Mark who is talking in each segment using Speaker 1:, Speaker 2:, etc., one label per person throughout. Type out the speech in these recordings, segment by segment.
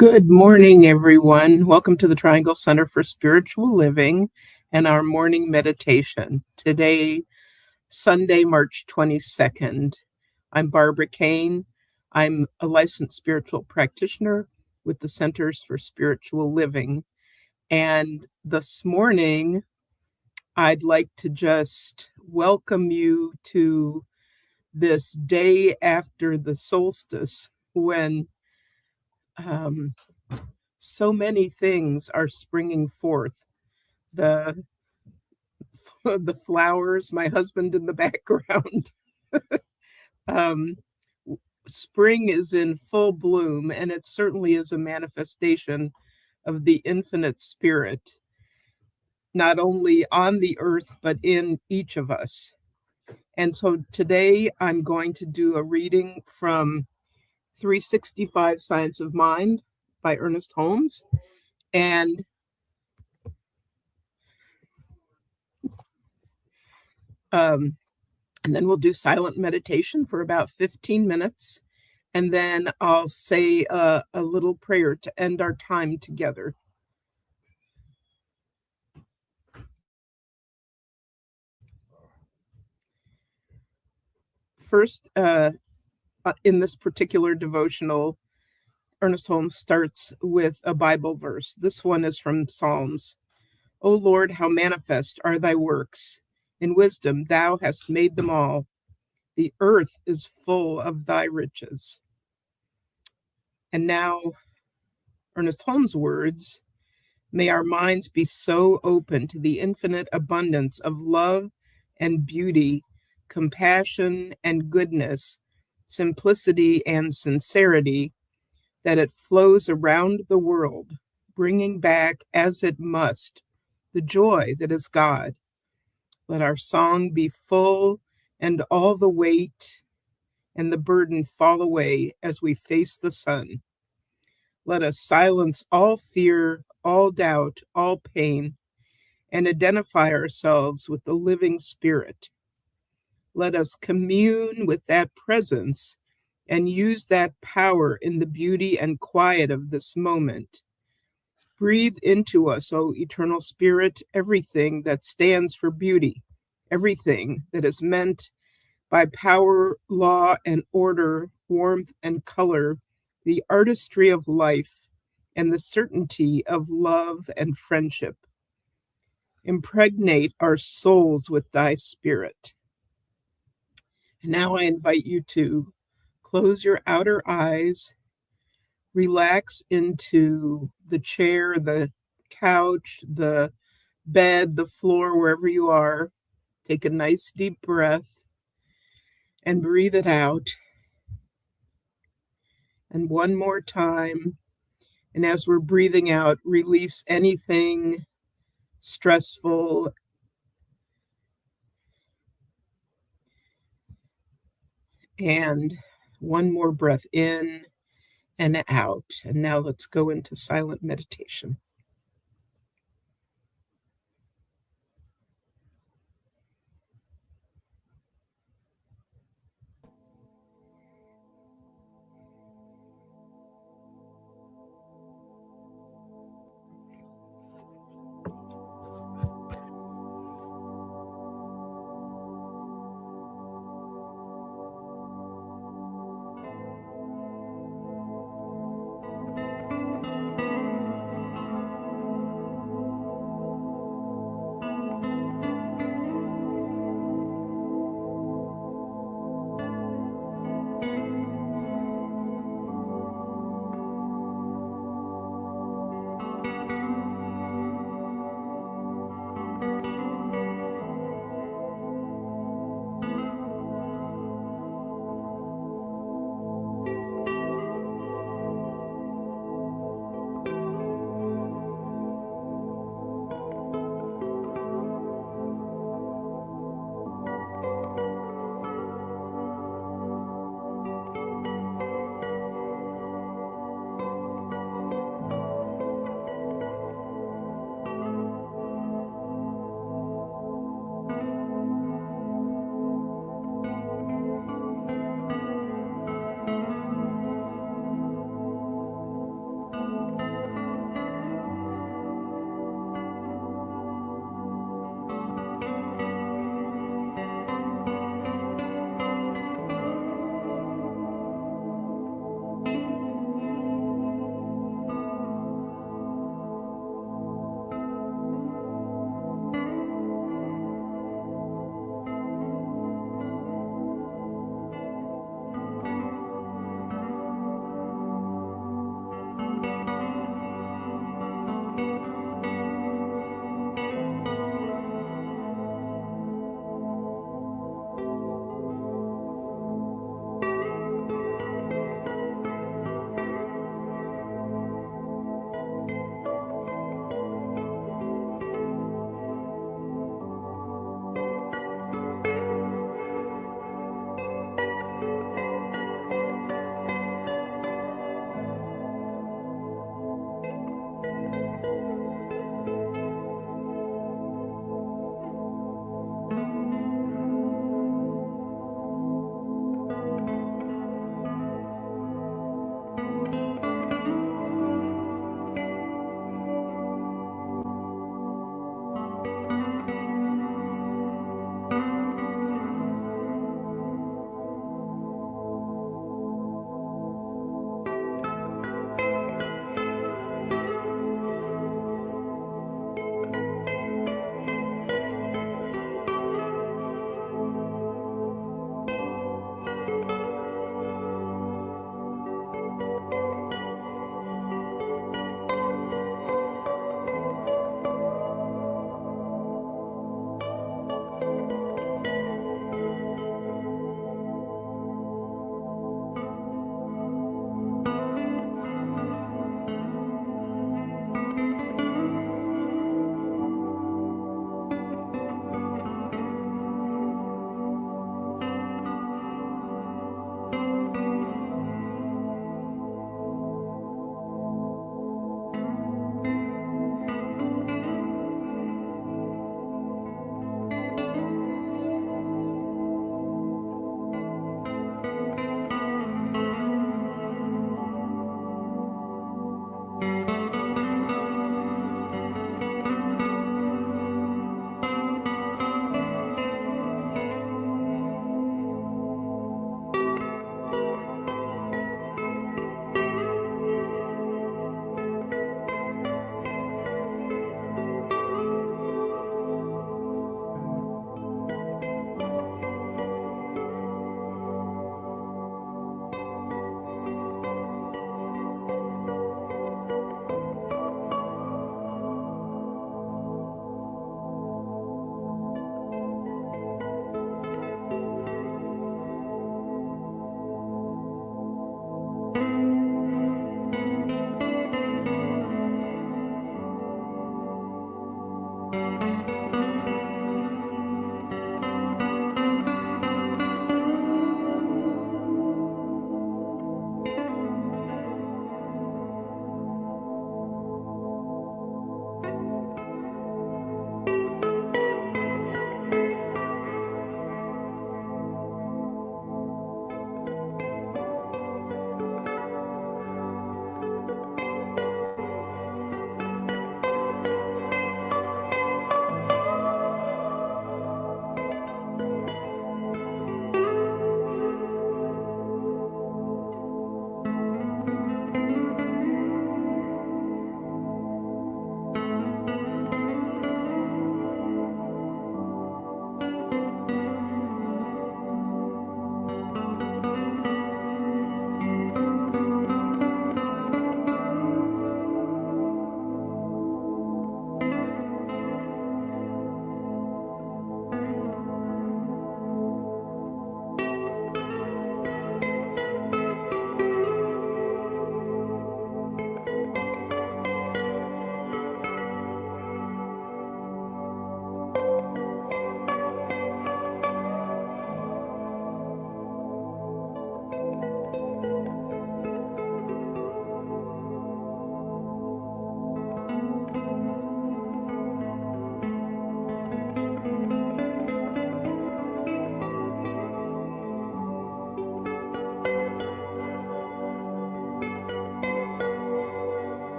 Speaker 1: Good morning, everyone. Welcome to the Triangle Center for Spiritual Living and our morning meditation. Today, Sunday, March 22nd. I'm Barbara Kane. I'm a licensed spiritual practitioner with the Centers for Spiritual Living. And this morning, I'd like to just welcome you to this day after the solstice when so many things are springing forth. The the flowers, my husband in the background. um, Spring is in full bloom, and it certainly is a manifestation of the infinite spirit, not only on the earth, but in each of us. And so today I'm going to do a reading from 365 Science of Mind by Ernest Holmes. And um, and then we'll do silent meditation for about 15 minutes. And then I'll say a little prayer to end our time together. First, in this particular devotional, Ernest Holmes starts with a Bible verse. This one is from Psalms. O Lord, how manifest are thy works! In wisdom thou hast made them all. The earth is full of thy riches. And now, Ernest Holmes' words, may our minds be so open to the infinite abundance of love and beauty, compassion and goodness, simplicity and sincerity, that it flows around the world, bringing back, as it must, the joy that is God. Let our song be full, and all the weight and the burden fall away as we face the sun. Let us silence all fear, all doubt, all pain, and identify ourselves with the living Spirit. Let us commune with that presence and use that power in the beauty and quiet of this moment. Breathe into us, O Eternal Spirit, everything that stands for beauty, everything that is meant by power, law, and order, warmth, and color, the artistry of life, and the certainty of love and friendship. Impregnate our souls with thy spirit. And now I invite you to close your outer eyes, relax into the chair, the couch, the bed, the floor, wherever you are. Take a nice deep breath and breathe it out. And one more time. And as we're breathing out, release anything stressful. And one more breath in and out. And now let's go into silent meditation.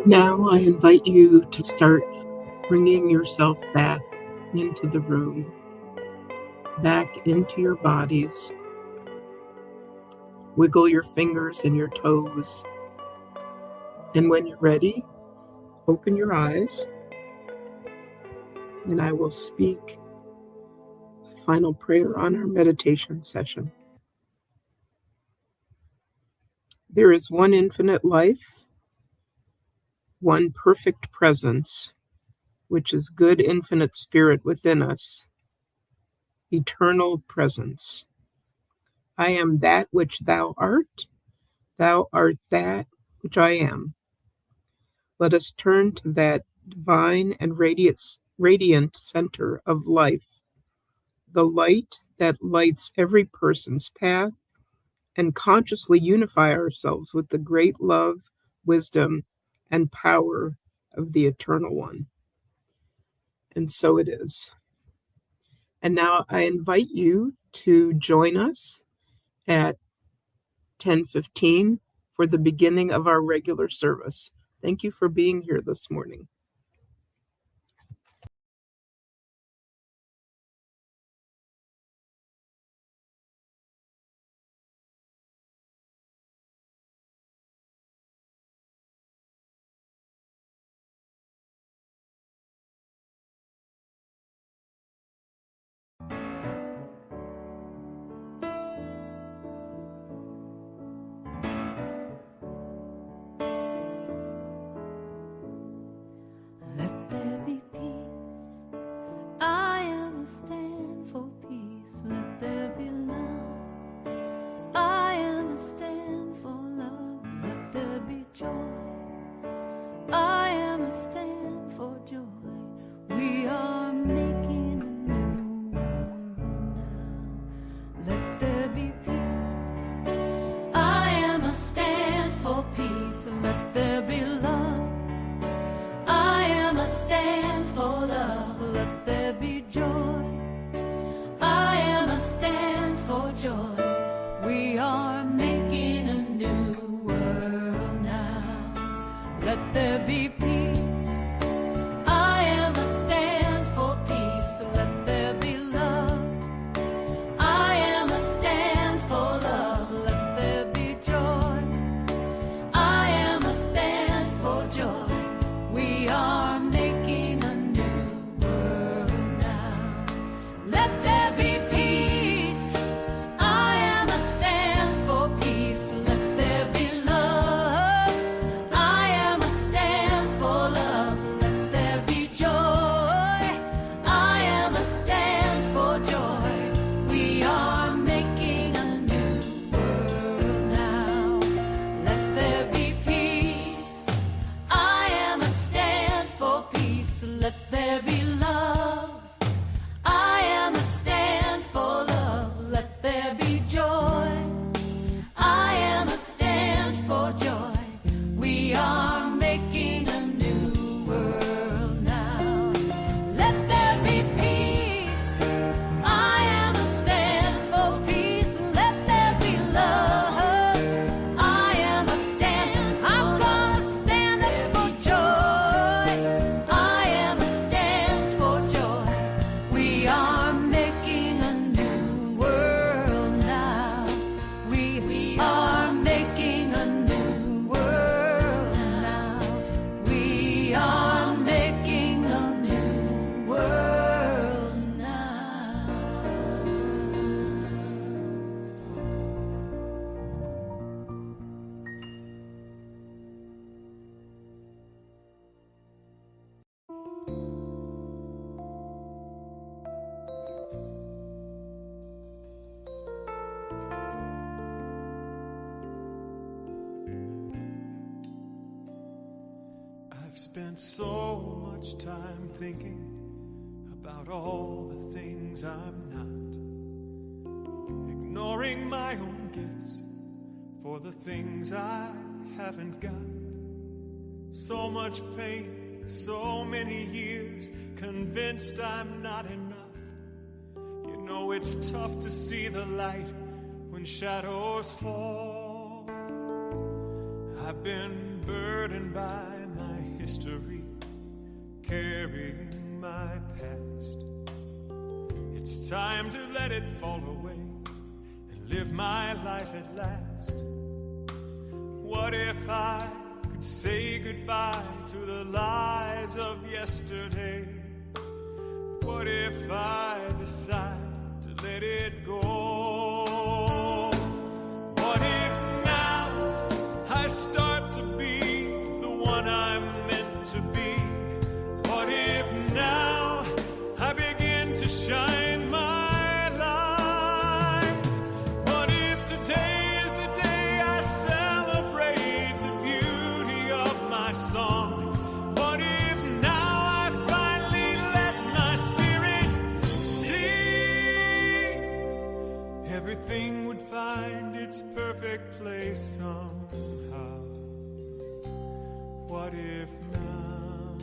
Speaker 1: Now I invite you to start bringing yourself back into the room, back into your bodies. Wiggle your fingers and your toes. And when you're ready, open your eyes, and I will speak a final prayer on our meditation session. There is one infinite life, one perfect presence, which is good infinite spirit within us, eternal presence. I am that which thou art that which I am. Let us turn to that divine and radiant center of life, the light that lights every person's path, and consciously unify ourselves with the great love, wisdom, and power of the Eternal One. And so it is. And now I invite you to join us at 10:15 for the beginning of our regular service. Thank you for being here this morning.
Speaker 2: Let there be peace. I am a stand for peace. Let there be love. I am a stand for love. Let there be joy. I am a stand for joy. We are making a new world now. Let there be peace. I am a stand for peace. Let there be love. I am a stand for love. Let there be joy. I am a stand for joy. We are making a new world now. Let there be peace. I am a stand for peace. Let there be love. I am a stand for love. Let there be joy. I am a stand for joy. We are making a new world now. Let there be peace. I am a stand for peace. Let there be love. I am a stand for love. Let there be joy. I am a stand for joy. We are making a new world now. Let there be peace. I am a stand for peace. Let there be love. I am a stand for love. Let there be joy. I am a stand for joy. We are making a new world now. Let there be peace. I am a stand for peace. Let there be love. I am a stand. I'm gonna stand up for joy. I am a stand for joy. We are making a new world now. We are making a new world now. We are making a new world now.
Speaker 3: I've spent so much time thinking about all the things I'm not, ignoring my own gifts for the things I haven't got. So much pain, so many years, convinced I'm not enough. You know it's tough to see the light when shadows fall. I've been burdened by my history, carrying my past. It's time to let it fall away and live my life at last. What if I could say goodbye to the lies of yesterday? What if I decide to let it go? What if now I start to be the one I'm meant to be? What if now I begin to shine my light? What if today is the day I celebrate the beauty of my song? What if now I finally let my spirit sing? Everything would find its perfect place somehow. What if now?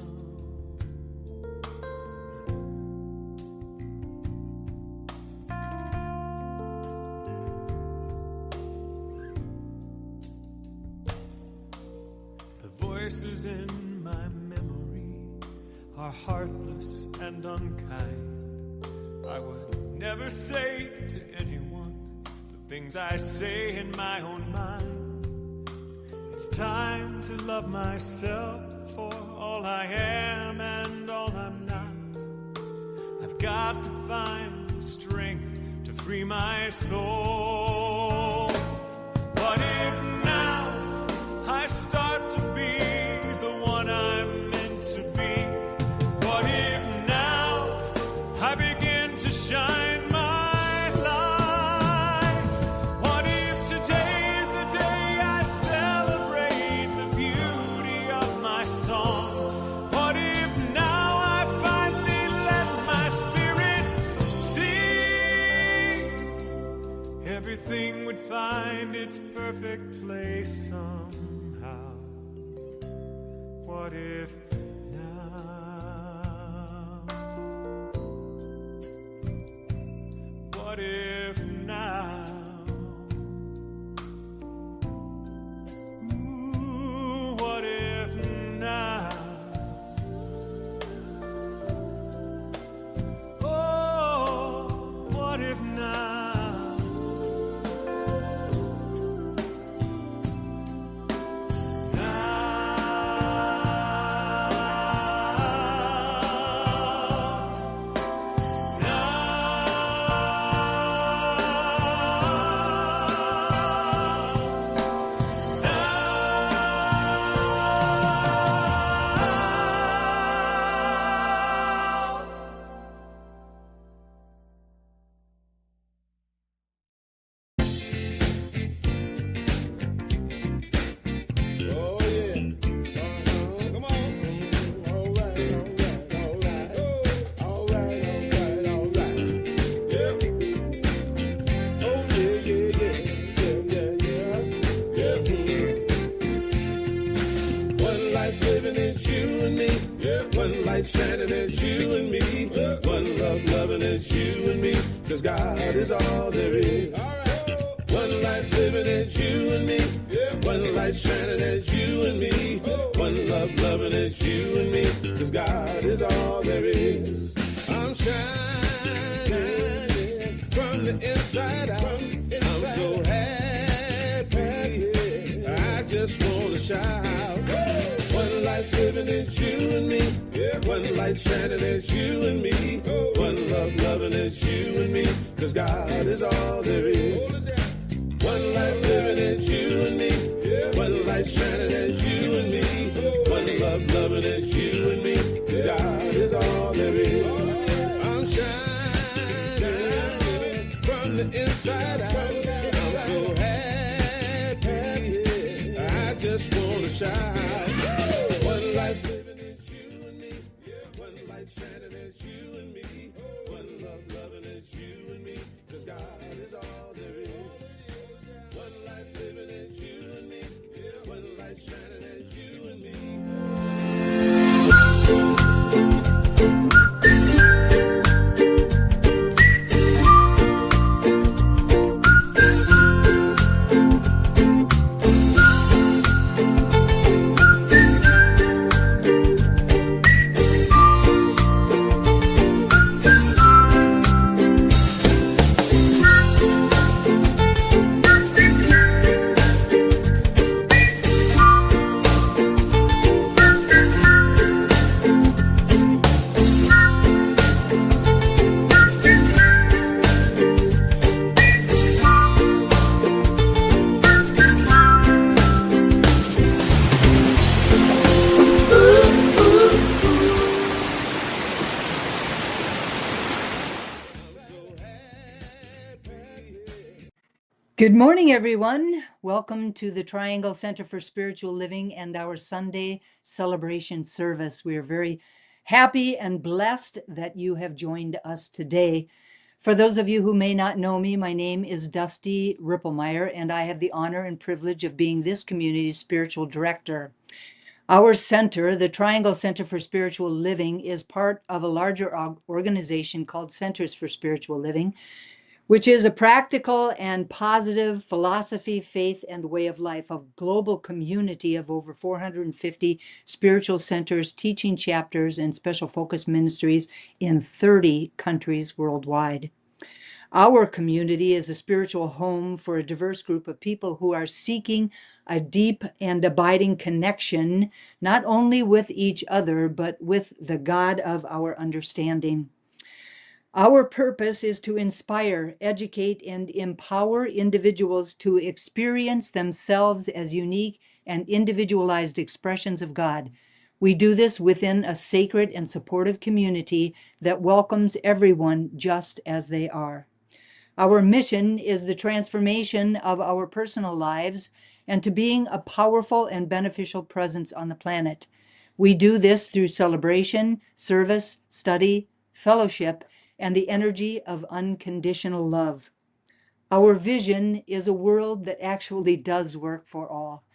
Speaker 3: The voices in my memory are heartless and unkind. I would never say to anyone the things I say in my own mind. It's time to love myself for all I am and all I'm not. I've got to find the strength to free my soul. What if now I start to be the one I'm meant to be? What if now I begin to shine my light? What if today is the day I celebrate the beauty of my song? What if now I finally let my spirit sing? Everything would find its perfect place somehow. What if now? What if now? Ooh, what if now? Oh, what if now?
Speaker 4: Shining as you and me, one love loving as you and me, 'cause God is all there is. One life living as you and me, one light shining as you and me, one love loving as you and me, 'cause God is all there is. I'm shining from the inside out. I'm so happy, I just wanna shout. One life living as you and me, one light shining as you and me, one love loving as you and me, 'cause God is all there is. One life living as you and me, one light shining as you and me, one love loving as you and me, 'cause God is all there is. I'm shining from the inside out. I'm so happy, I just wanna shout. One life living as you and me, one light shining as you and me, one love loving as you and me, 'cause God is all there is. One life living as you and me, one light shining as you and me.
Speaker 5: Good morning, everyone. Welcome to the Triangle Center for Spiritual Living and our Sunday celebration service. We are very happy and blessed that you have joined us today. For those of you who may not know me, my name is Dusty Rippelmeyer, and I have the honor and privilege of being this community's spiritual director. Our center, the Triangle Center for Spiritual Living, is part of a larger organization called Centers for Spiritual Living, which is a practical and positive philosophy, faith, and way of life, a global community of over 450 spiritual centers, teaching chapters, and special focus ministries in 30 countries worldwide. Our community is a spiritual home for a diverse group of people who are seeking a deep and abiding connection, not only with each other, but with the God of our understanding. Our purpose is to inspire, educate, and empower individuals to experience themselves as unique and individualized expressions of God. We do this within a sacred and supportive community that welcomes everyone just as they are. Our mission is the transformation of our personal lives and to being a powerful and beneficial presence on the planet. We do this through celebration, service, study, fellowship, and the energy of unconditional love. Our vision is a world that actually does work for all.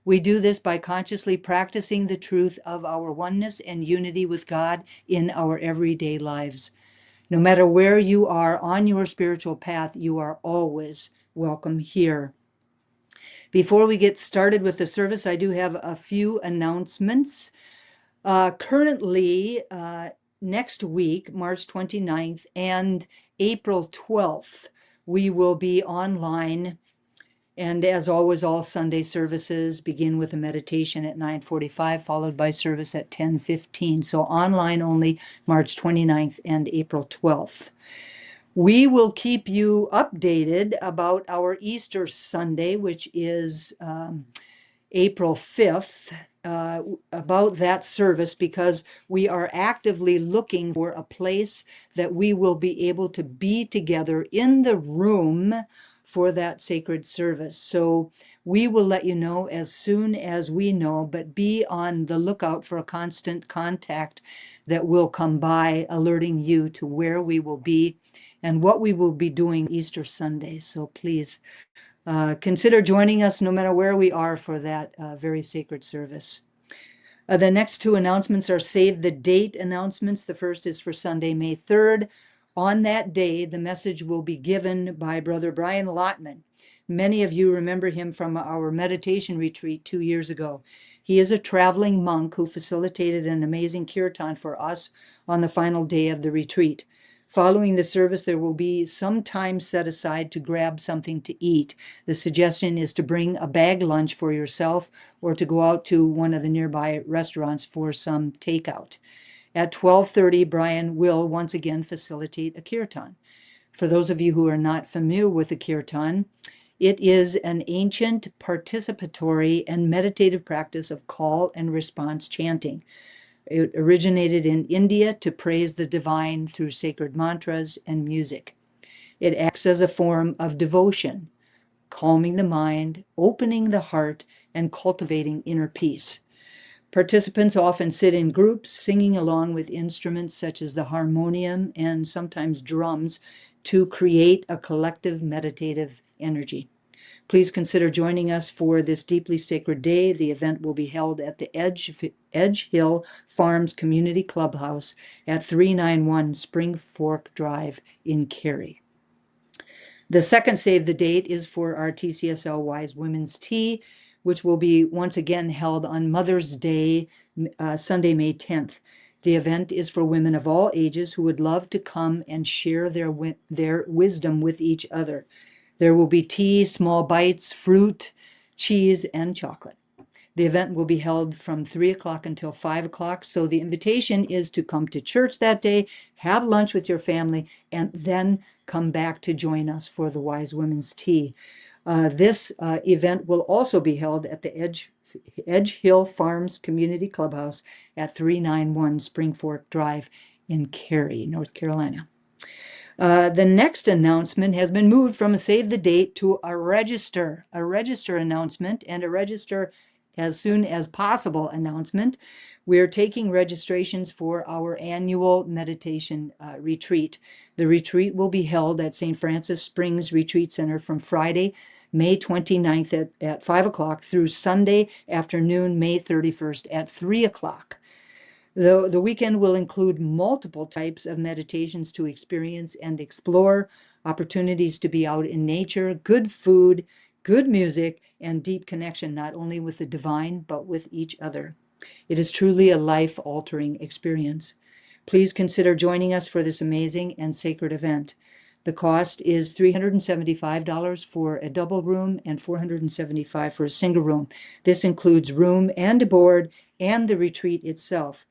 Speaker 5: We do this by consciously practicing the truth of our oneness and unity with God in our everyday lives. No matter where you are on your spiritual path, you are always welcome here. Before we get started with the service, I do have a few announcements. Currently, next week, March 29th and April 12th, we will be online. And as always, all Sunday services begin with a meditation at 9:45, followed by service at 10:15. So online only, March 29th and April 12th. We will keep you updated about our Easter Sunday, which is April 5th, about that service, because we are actively looking for a place that we will be able to be together in the room for that sacred service. So we will let you know as soon as we know, but be on the lookout for a constant contact that will come by alerting you to where we will be and what we will be doing Easter Sunday. So please consider joining us no matter where we are for that very sacred service. The next two announcements are save the date announcements. The first is for Sunday, May 3rd. On that day, the message will be given by Brother Brian Lotman. Many of you remember him from our meditation retreat 2 years ago. He is a traveling monk who facilitated an amazing kirtan for us on the final day of the retreat. Following the service, there will be some time set aside to grab something to eat. The suggestion is to bring a bag lunch for yourself or to go out to one of the nearby restaurants for some takeout. At 12:30, Brian will once again facilitate a kirtan. For those of you who are not familiar with the kirtan, it is an ancient participatory and meditative practice of call and response chanting. It originated in India to praise the divine through sacred mantras and music. It acts as a form of devotion, calming the mind, opening the heart, and cultivating inner peace. Participants often sit in groups, singing along with instruments such as the harmonium and sometimes drums to create a collective meditative energy. Please consider joining us for this deeply sacred day. The event will be held at the Edge Hill Farms Community Clubhouse at 391 Spring Fork Drive in Cary. The second save the date is for our TCSL Wise Women's Tea, which will be once again held on Mother's Day, Sunday, May 10th. The event is for women of all ages who would love to come and share their wisdom with each other. There will be tea, small bites, fruit, cheese, and chocolate. The event will be held from 3 o'clock until 5 o'clock. So the invitation is to come to church that day, have lunch with your family, and then come back to join us for the Wise Women's Tea. This event will also be held at the Edge Hill Farms Community Clubhouse at 391 Spring Fork Drive in Cary, North Carolina. The next announcement has been moved from a save the date to a register announcement, and a register as soon as possible announcement. We're taking registrations for our annual meditation retreat. The retreat will be held at St. Francis Springs Retreat Center from Friday, May 29th at 5 o'clock through Sunday afternoon, May 31st at 3 o'clock. The weekend will include multiple types of meditations to experience and explore, opportunities to be out in nature, good food, good music, and deep connection, not only with the divine, but with each other. It is truly a life-altering experience. Please consider joining us for this amazing and sacred event. The cost is $375 for a double room and $475 for a single room. This includes room and board and the retreat itself.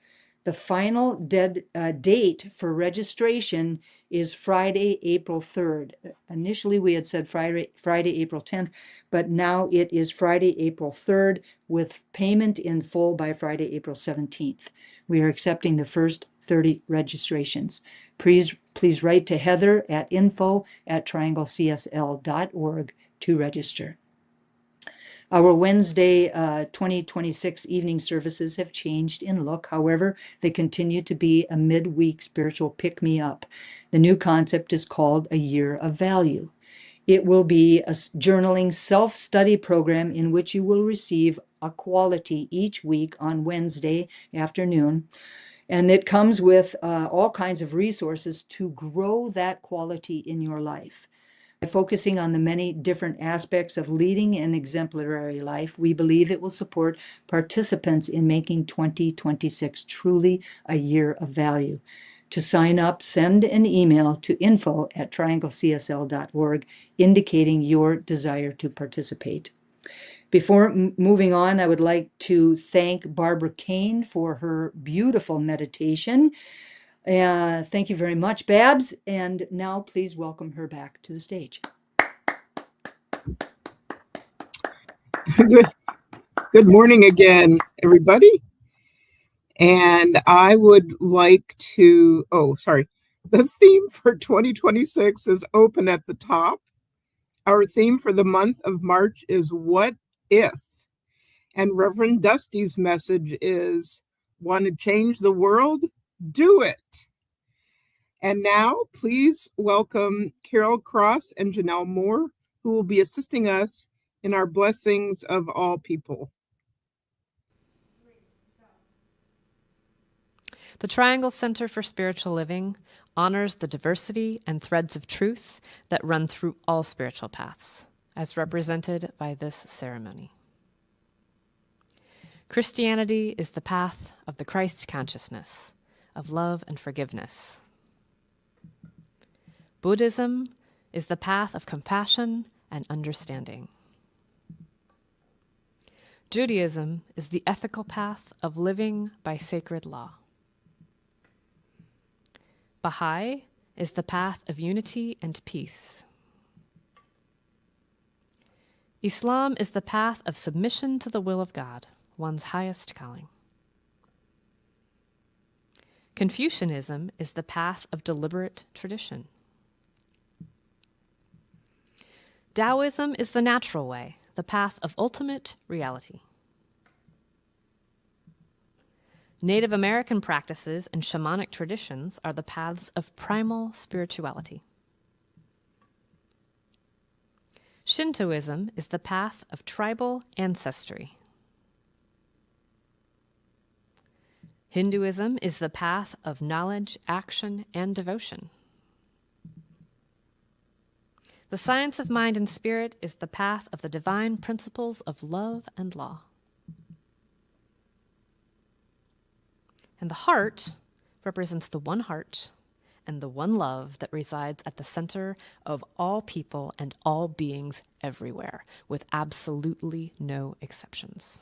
Speaker 5: The final date for registration is Friday, April 3rd. Initially, we had said Friday, April 10th, but now it is Friday, April 3rd, with payment in full by Friday, April 17th. We are accepting the first 30 registrations. Please write to Heather at info@trianglecsl.org to register. Our Wednesday 2026 evening services have changed in look. However, they continue to be a midweek spiritual pick-me-up. The new concept is called A Year of Value. It will be a journaling self-study program in which you will receive a quality each week on Wednesday afternoon. And it comes with all kinds of resources to grow that quality in your life. By focusing on the many different aspects of leading an exemplary life, we believe it will support participants in making 2026 truly a year of value. To sign up, send an email to info@trianglecsl.org indicating your desire to participate. Before moving on, I would like to thank Barbara Kane for her beautiful meditation. Thank you very much, Babs. And now please welcome her back to the stage.
Speaker 1: Good morning again, everybody. And I would like to, the theme for 2026 is open at the top. Our theme for the month of March is What If? And Reverend Dusty's message is, want to change the world? Do it. And now, please welcome Carol Cross and Janelle Moore, who will be assisting us in our blessings of all people.
Speaker 6: The Triangle Center for Spiritual Living honors the diversity and threads of truth that run through all spiritual paths, as represented by this ceremony. Christianity is the path of the Christ consciousness, of love and forgiveness. Buddhism is the path of compassion and understanding. Judaism is the ethical path of living by sacred law. Baha'i is the path of unity and peace. Islam is the path of submission to the will of God, one's highest calling. Confucianism is the path of deliberate tradition. Taoism is the natural way, the path of ultimate reality. Native American practices and shamanic traditions are the paths of primal spirituality. Shintoism is the path of tribal ancestry. Hinduism is the path of knowledge, action, and devotion. The science of mind and spirit is the path of the divine principles of love and law. And the heart represents the one heart and the one love that resides at the center of all people and all beings everywhere, with absolutely no exceptions.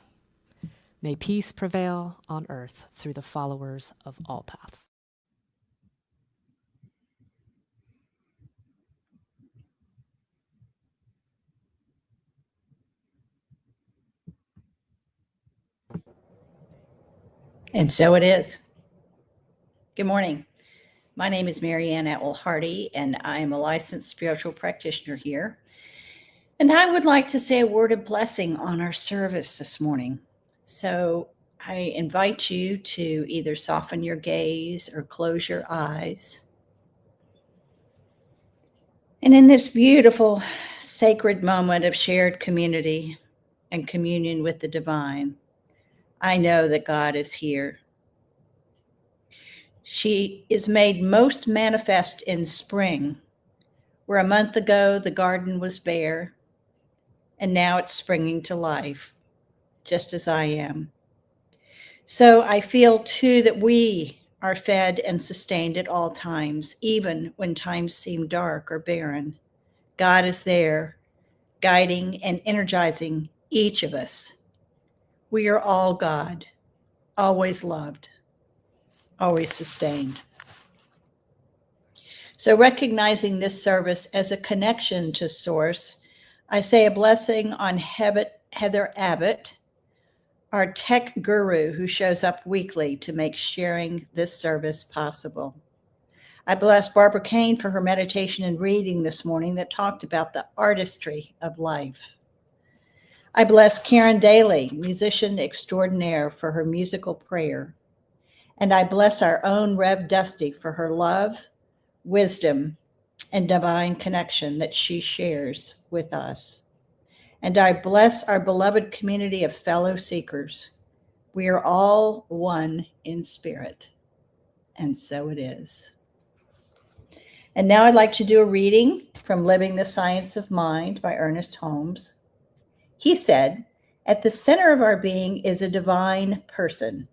Speaker 6: May peace prevail on earth through the followers of all paths.
Speaker 7: And so it is. Good morning. My name is Marianne Atwell Hardy, and I am a licensed spiritual practitioner here. And I would like to say a word of blessing on our service this morning. So I invite you to either soften your gaze or close your eyes. And in this beautiful, sacred moment of shared community and communion with the divine, I know that God is here. She is made most manifest in spring, where a month ago the garden was bare, and now it's springing to life, just as I am. So I feel too that we are fed and sustained at all times, even when times seem dark or barren. God is there, guiding and energizing each of us. We are all God, always loved, always sustained. So recognizing this service as a connection to Source, I say a blessing on Heather Abbott, our tech guru who shows up weekly to make sharing this service possible. I bless Barbara Kane for her meditation and reading this morning that talked about the artistry of life. I bless Karen Daly, musician extraordinaire, for her musical prayer. And I bless our own Rev Dusty for her love, wisdom, and divine connection that she shares with us. And I bless our beloved community of fellow seekers. We are all one in spirit, and so it is. And now I'd like to do a reading from Living the Science of Mind by Ernest Holmes. He said, "At the center of our being is a divine person,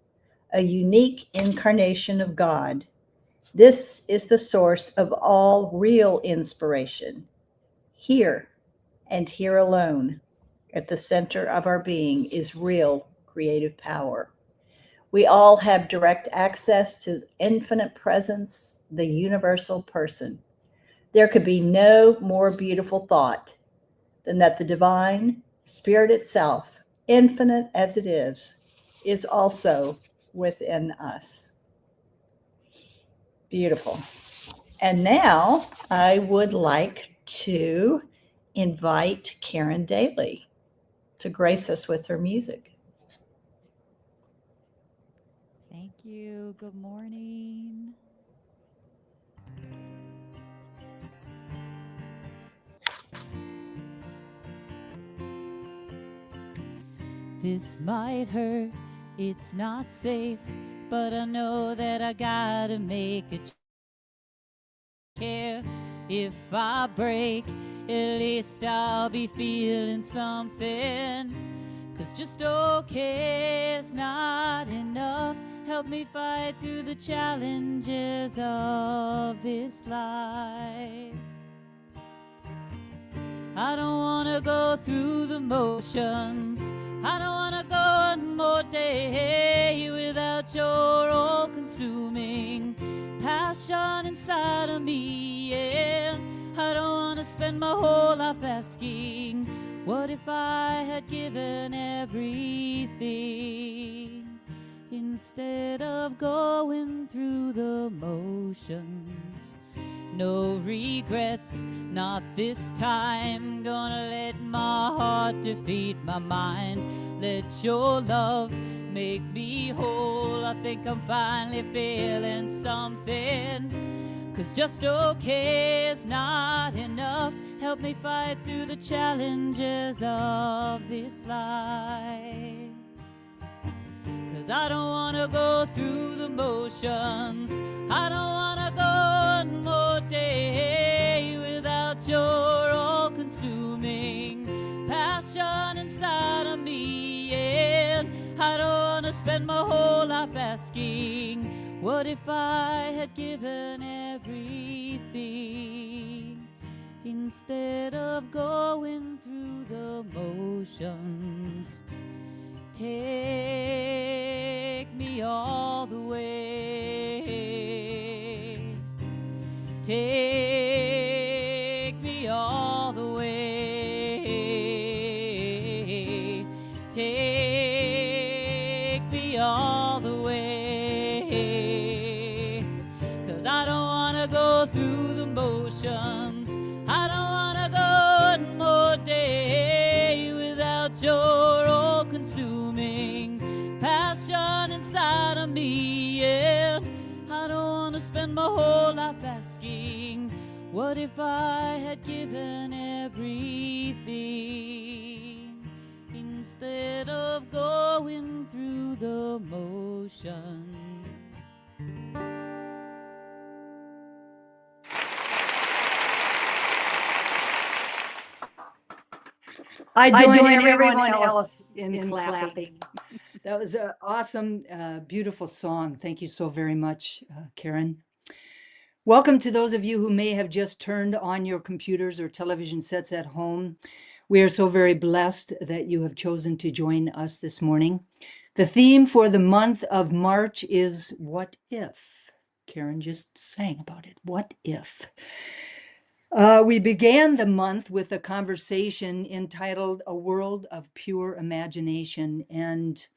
Speaker 7: a unique incarnation of God. This is the source of all real inspiration. Here, and here alone, at the center of our being is real creative power. We all have direct access to infinite presence, the universal person. There could be no more beautiful thought than that the divine spirit itself, infinite as it is also within us." Beautiful. And now I would like to invite Karen Daly to grace us with her music.
Speaker 2: Thank you. Good morning. This might hurt, it's not safe, but I know that I gotta make a care. If I break, at least I'll be feeling something. 'Cause just okay is not enough. Help me fight through the challenges of this life. I don't wanna go through the motions. I don't wanna go one more day without your all-consuming passion inside of me. Yeah, I don't wanna spend my whole life asking, what if I had given everything instead of going through the motions? No regrets, not this time. Gonna let my heart defeat my mind. Let your love make me whole. I think I'm finally feeling something. 'Cause just okay is not enough. Help me fight through the challenges of this life. 'Cause I don't wanna go through the motions. I don't wanna go one more day without your all-consuming passion inside of me. Yeah, I don't wanna spend my whole life asking, what if I had given everything instead of going through the motions? Take me all the way. Take me all the way. Take me all the way. 'Cause I don't through the motions. I don't wanna go one more day without your all-consuming passion inside of me. Yeah, I don't wanna spend my whole life asking, what if I had given everything instead of going through the motions?
Speaker 5: I join everyone else in clapping. That was an awesome, beautiful song. Thank you so very much, Karen. Welcome to those of you who may have just turned on your computers or television sets at home. We are so very blessed that you have chosen to join us this morning. The theme for the month of March is What If? Karen just sang about it. What if? We began the month with a conversation entitled A World of Pure Imagination. And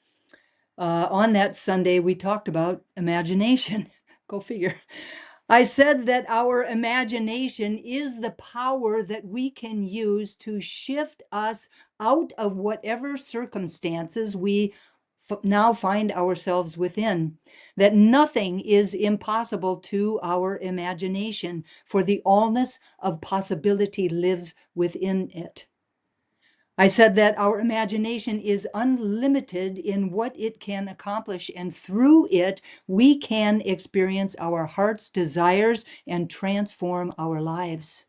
Speaker 5: on that Sunday, we talked about imagination. Go figure. I said that our imagination is the power that we can use to shift us out of whatever circumstances we now find ourselves within, that nothing is impossible to our imagination, for the allness of possibility lives within it. I said that our imagination is unlimited in what it can accomplish, and through it, we can experience our heart's desires and transform our lives.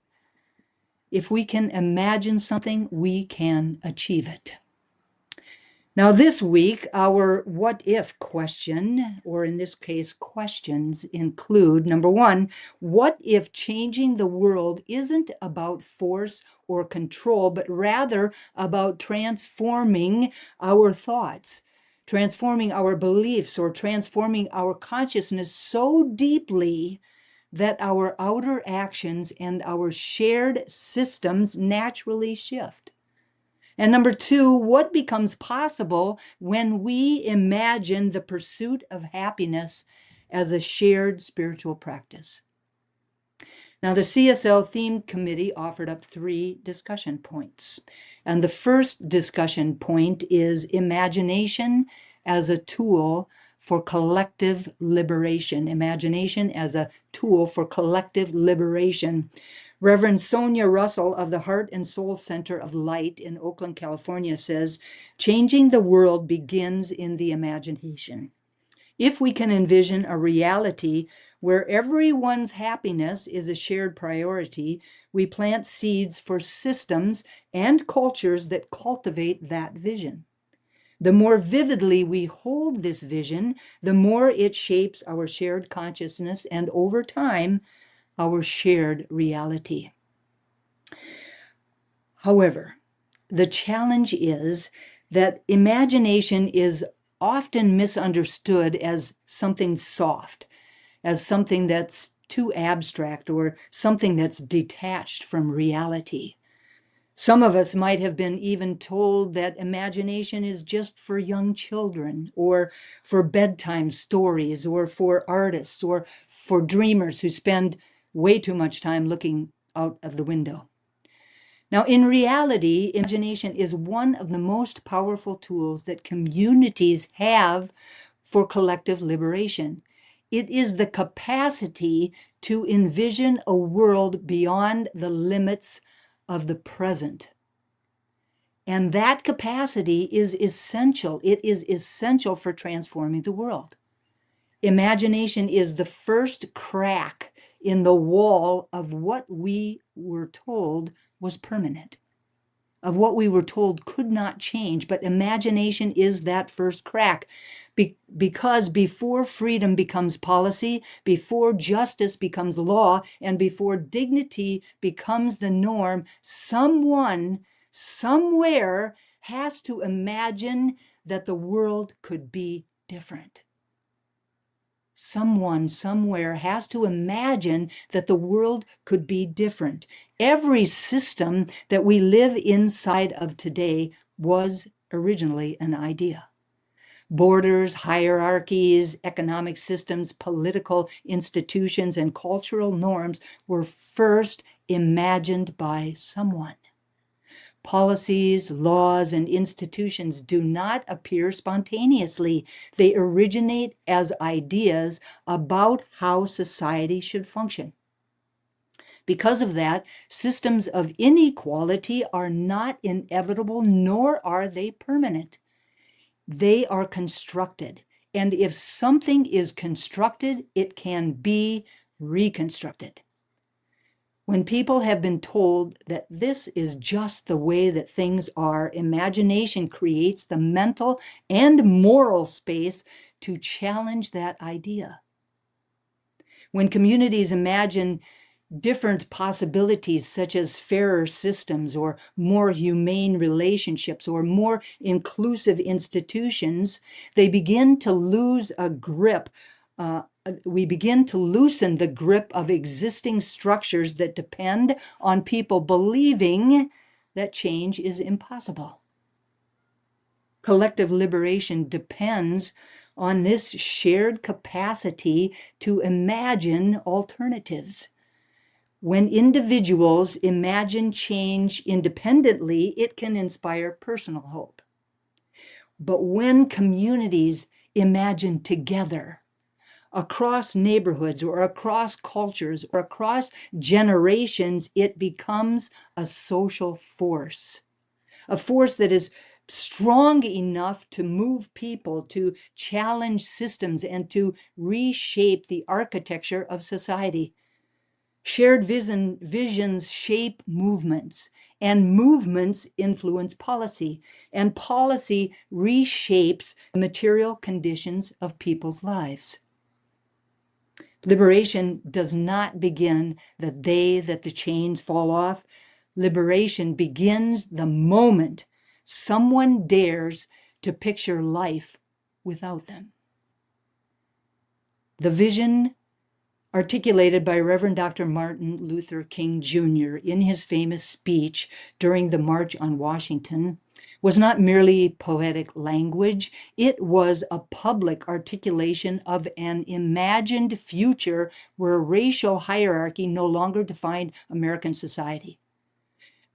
Speaker 5: If we can imagine something, we can achieve it. Now, this week, our what if question, or in this case, questions, include number one, what if changing the world isn't about force or control, but rather about transforming our thoughts, transforming our beliefs, or transforming our consciousness so deeply that our outer actions and our shared systems naturally shift? And number two, what becomes possible when we imagine the pursuit of happiness as a shared spiritual practice? Now, the CSL Theme Committee offered up 3 discussion points. And the first discussion point is imagination as a tool for collective liberation. Imagination as a tool for collective liberation. Reverend Sonia Russell of the Heart and Soul Center of Light in Oakland, California says, changing the world begins in the imagination. If we can envision a reality where everyone's happiness is a shared priority, we plant seeds for systems and cultures that cultivate that vision. The more vividly we hold this vision, the more it shapes our shared consciousness and, over time, our shared reality. However, the challenge is that imagination is often misunderstood as something soft, as something that's too abstract, or something that's detached from reality. Some of us might have been even told that imagination is just for young children, or for bedtime stories, or for artists, or for dreamers who spend way too much time looking out of the window. Now, in reality, imagination is one of the most powerful tools that communities have for collective liberation. It is the capacity to envision a world beyond the limits of the present. And that capacity is essential. It is essential for transforming the world. Imagination is the first crack in the wall of what we were told was permanent, of what we were told could not change. But imagination is that first crack, because before freedom becomes policy, before justice becomes law, and before dignity becomes the norm, someone somewhere has to imagine that the world could be different. Someone somewhere has to imagine that the world could be different. Every system that we live inside of today was originally an idea. Borders, hierarchies, economic systems, political institutions, and cultural norms were first imagined by someone. Policies, laws, and institutions do not appear spontaneously. They originate as ideas about how society should function. Because of that, systems of inequality are not inevitable, nor are they permanent. They are constructed. And if something is constructed, it can be reconstructed. When people have been told that this is just the way that things are, imagination creates the mental and moral space to challenge that idea. When communities imagine different possibilities, such as fairer systems or more humane relationships or more inclusive institutions, they begin to lose a grip. We begin to loosen the grip of existing structures that depend on people believing that change is impossible. Collective liberation depends on this shared capacity to imagine alternatives. When individuals imagine change independently, it can inspire personal hope. But when communities imagine together, across neighborhoods or across cultures or across generations, it becomes a social force, a force that is strong enough to move people, to challenge systems, and to reshape the architecture of society. Shared visions shape movements, and movements influence policy, and policy reshapes the material conditions of people's lives. Liberation does not begin the day that the chains fall off. Liberation begins the moment someone dares to picture life without them. The vision articulated by Reverend Dr. Martin Luther King Jr. in his famous speech during the March on Washington was not merely poetic language. It was a public articulation of an imagined future where racial hierarchy no longer defined American society.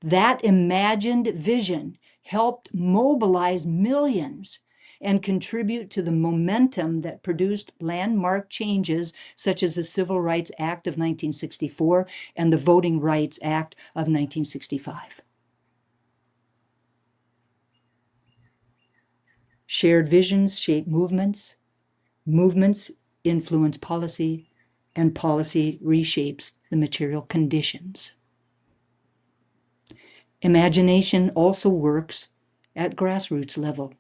Speaker 5: That imagined vision helped mobilize millions and contribute to the momentum that produced landmark changes such as the Civil Rights Act of 1964 and the Voting Rights Act of 1965. Shared visions shape movements, movements influence policy, and policy reshapes the material conditions. Imagination also works at grassroots level.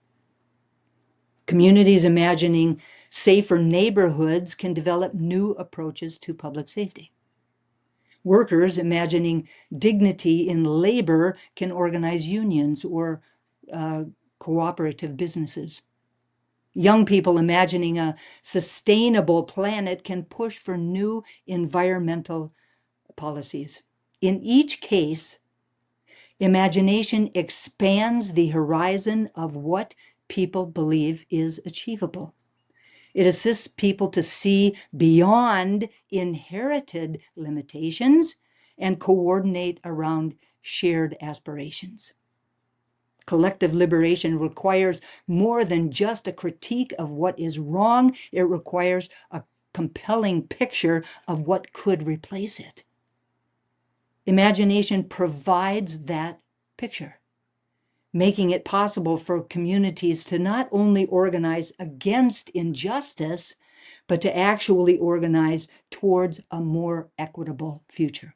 Speaker 5: Communities imagining safer neighborhoods can develop new approaches to public safety. Workers imagining dignity in labor can organize unions or cooperative businesses. Young people imagining a sustainable planet can push for new environmental policies. In each case, imagination expands the horizon of what people believe is achievable. It assists people to see beyond inherited limitations and coordinate around shared aspirations. Collective liberation requires more than just a critique of what is wrong. It requires a compelling picture of what could replace it. Imagination provides that picture, making it possible for communities to not only organize against injustice, but to actually organize towards a more equitable future.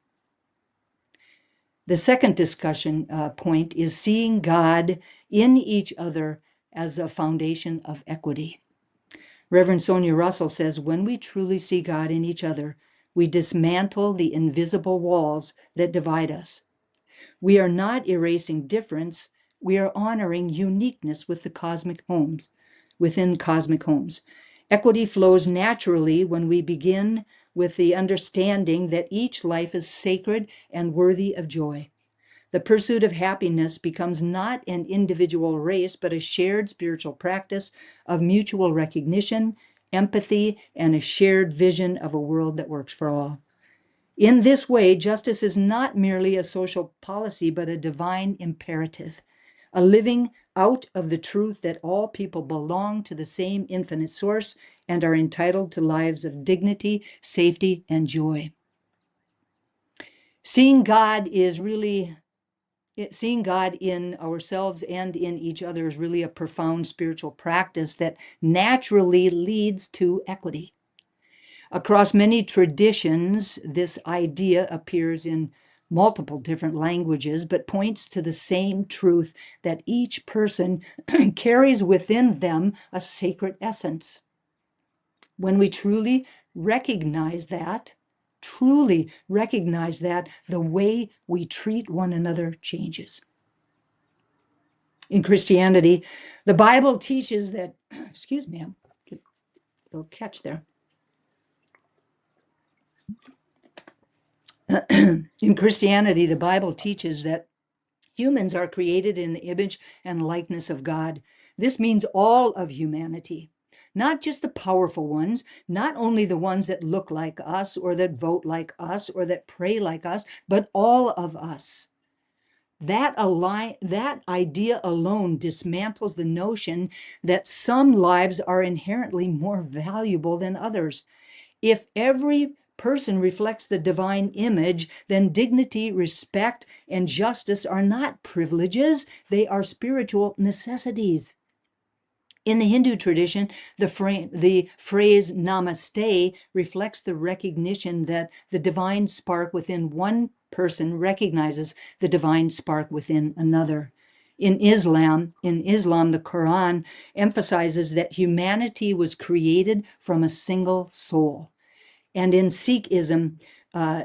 Speaker 5: The second discussion point is seeing God in each other as a foundation of equity. Reverend Sonia Russell says, when we truly see God in each other, we dismantle the invisible walls that divide us. We are not erasing difference, we are honoring uniqueness with the cosmic homes, within cosmic homes. Equity flows naturally when we begin with the understanding that each life is sacred and worthy of joy. The pursuit of happiness becomes not an individual race, but a shared spiritual practice of mutual recognition, empathy, and a shared vision of a world that works for all. In this way, justice is not merely a social policy, but a divine imperative, a living out of the truth that all people belong to the same infinite source and are entitled to lives of dignity, safety, and joy. Seeing God in ourselves and in each other is really a profound spiritual practice that naturally leads to equity. Across many traditions, this idea appears in multiple different languages, but points to the same truth that each person carries within them a sacred essence. When we truly recognize that, the way we treat one another changes. In Christianity, the Bible teaches that, excuse me, a little catch there. In Christianity, the Bible teaches that humans are created in the image and likeness of God. This means all of humanity, not just the powerful ones, not only the ones that look like us or that vote like us or that pray like us, but all of us. That idea alone dismantles the notion that some lives are inherently more valuable than others. If every person reflects the divine image, then dignity, respect, and justice are not privileges, they are spiritual necessities. In the Hindu tradition, the phrase namaste reflects the recognition that the divine spark within one person recognizes the divine spark within another. In Islam, the Quran emphasizes that humanity was created from a single soul. And in Sikhism,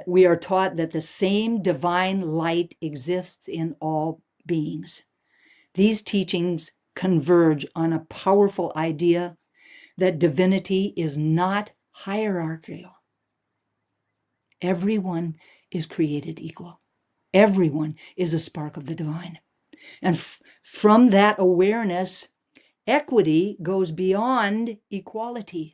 Speaker 5: we are taught that the same divine light exists in all beings. These teachings converge on a powerful idea that divinity is not hierarchical. Everyone is created equal. Everyone is a spark of the divine. And from that awareness, equity goes beyond equality.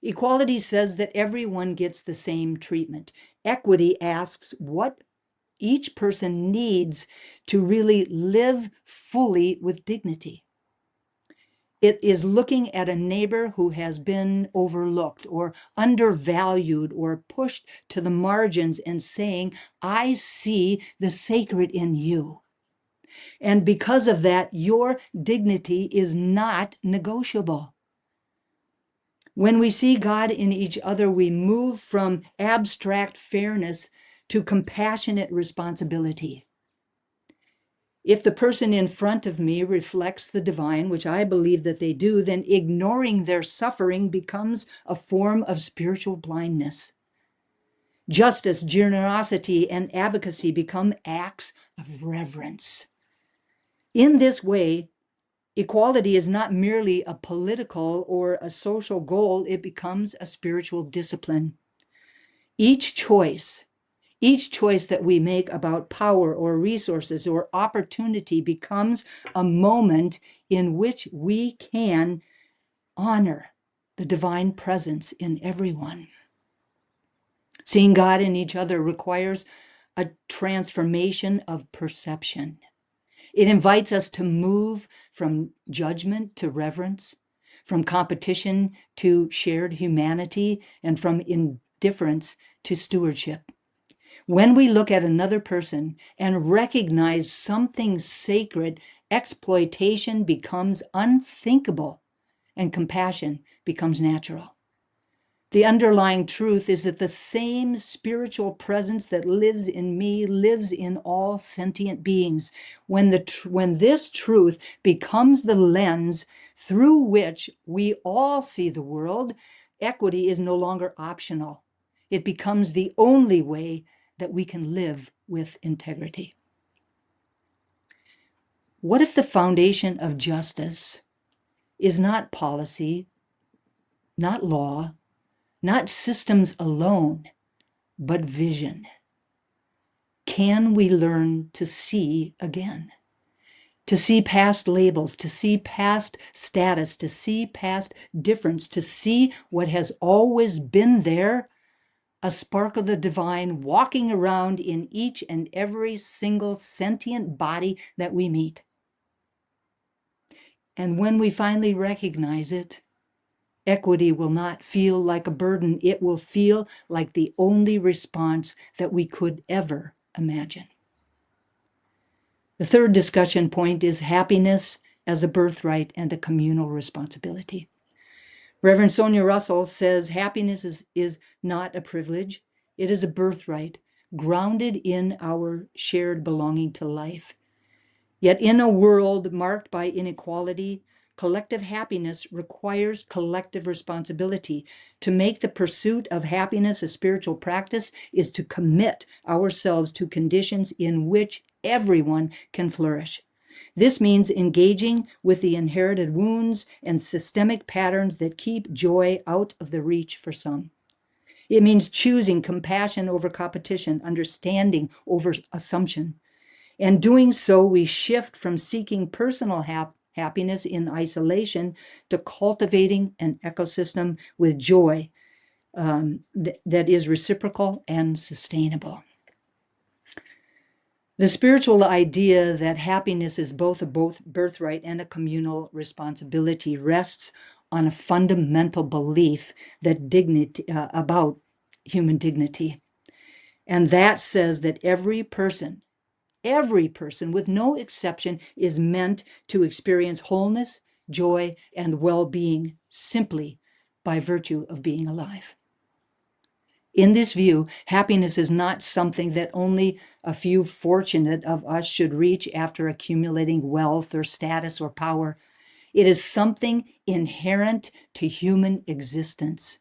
Speaker 5: Equality says that everyone gets the same treatment. Equity asks what each person needs to really live fully with dignity. It is looking at a neighbor who has been overlooked or undervalued or pushed to the margins and saying, I see the sacred in you. And because of that, your dignity is not negotiable. When we see God in each other, we move from abstract fairness to compassionate responsibility. If the person in front of me reflects the divine, which I believe that they do, then ignoring their suffering becomes a form of spiritual blindness. Justice, generosity, and advocacy become acts of reverence. In this way, equality is not merely a political or a social goal, it becomes a spiritual discipline. Each choice that we make about power or resources or opportunity becomes a moment in which we can honor the divine presence in everyone. Seeing God in each other requires a transformation of perception. It invites us to move from judgment to reverence, from competition to shared humanity, and from indifference to stewardship. When we look at another person and recognize something sacred, exploitation becomes unthinkable and compassion becomes natural. The underlying truth is that the same spiritual presence that lives in me lives in all sentient beings. When this truth becomes the lens through which we all see the world, equity is no longer optional. It becomes the only way that we can live with integrity. What if the foundation of justice is not policy, not law, not systems alone, but vision? can we learn to see again? To see past labels, to see past status, to see past difference, to see what has always been there, a spark of the divine walking around in each and every single sentient body that we meet. And when we finally recognize it, equity will not feel like a burden. It will feel like the only response that we could ever imagine. The third discussion point is happiness as a birthright and a communal responsibility. Reverend Sonia Russell says happiness is not a privilege. It is a birthright grounded in our shared belonging to life. Yet in a world marked by inequality, collective happiness requires collective responsibility. To make the pursuit of happiness a spiritual practice is to commit ourselves to conditions in which everyone can flourish. This means engaging with the inherited wounds and systemic patterns that keep joy out of the reach for some. It means choosing compassion over competition, understanding over assumption. And doing so, we shift from seeking personal happiness in isolation to cultivating an ecosystem with joy that is reciprocal and sustainable. The spiritual idea that happiness is both a birthright and a communal responsibility rests on a fundamental belief that about human dignity. And that says that every person with no exception is meant to experience wholeness, joy, and well-being simply by virtue of being alive. In this view, happiness is not something that only a few fortunate of us should reach after accumulating wealth or status or power. It is something inherent to human existence.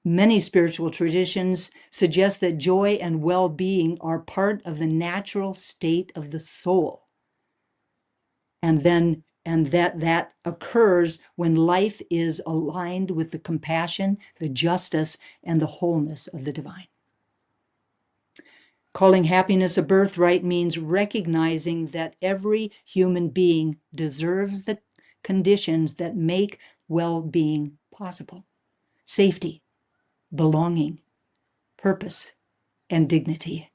Speaker 5: Many spiritual traditions suggest that joy and well-being are part of the natural state of the soul. And that occurs when life is aligned with the compassion, the justice, and the wholeness of the divine. Calling happiness a birthright means recognizing that every human being deserves the conditions that make well-being possible: safety, belonging, purpose, and dignity.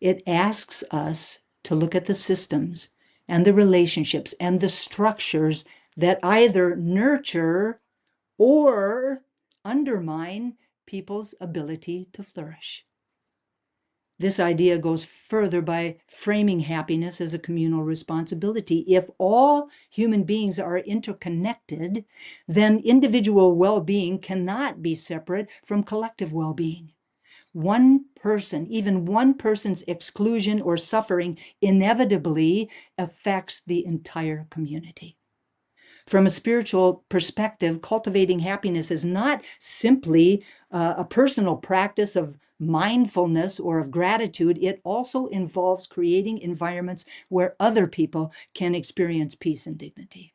Speaker 5: It asks us to look at the systems and the relationships and the structures that either nurture or undermine people's ability to flourish. This idea goes further by framing happiness as a communal responsibility. If all human beings are interconnected, then individual well-being cannot be separate from collective well-being. One person, even one person's exclusion or suffering, inevitably affects the entire community. From a spiritual perspective, cultivating happiness is not simply a personal practice of mindfulness or of gratitude. It also involves creating environments where other people can experience peace and dignity.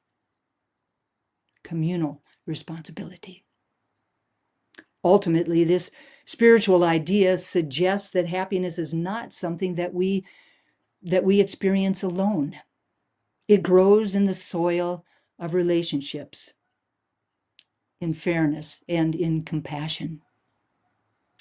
Speaker 5: Communal responsibility. Ultimately, this spiritual idea suggests that happiness is not something that we experience alone. It grows in the soil of relationships, in fairness and in compassion.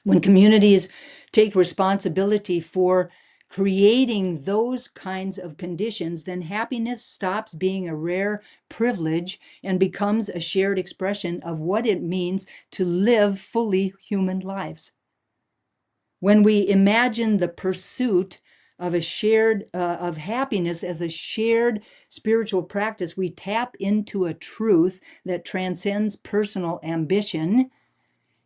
Speaker 5: When communities take responsibility for creating those kinds of conditions, then happiness stops being a rare privilege and becomes a shared expression of what it means to live fully human lives. When we imagine the pursuit of of happiness as a shared spiritual practice, we tap into a truth that transcends personal ambition,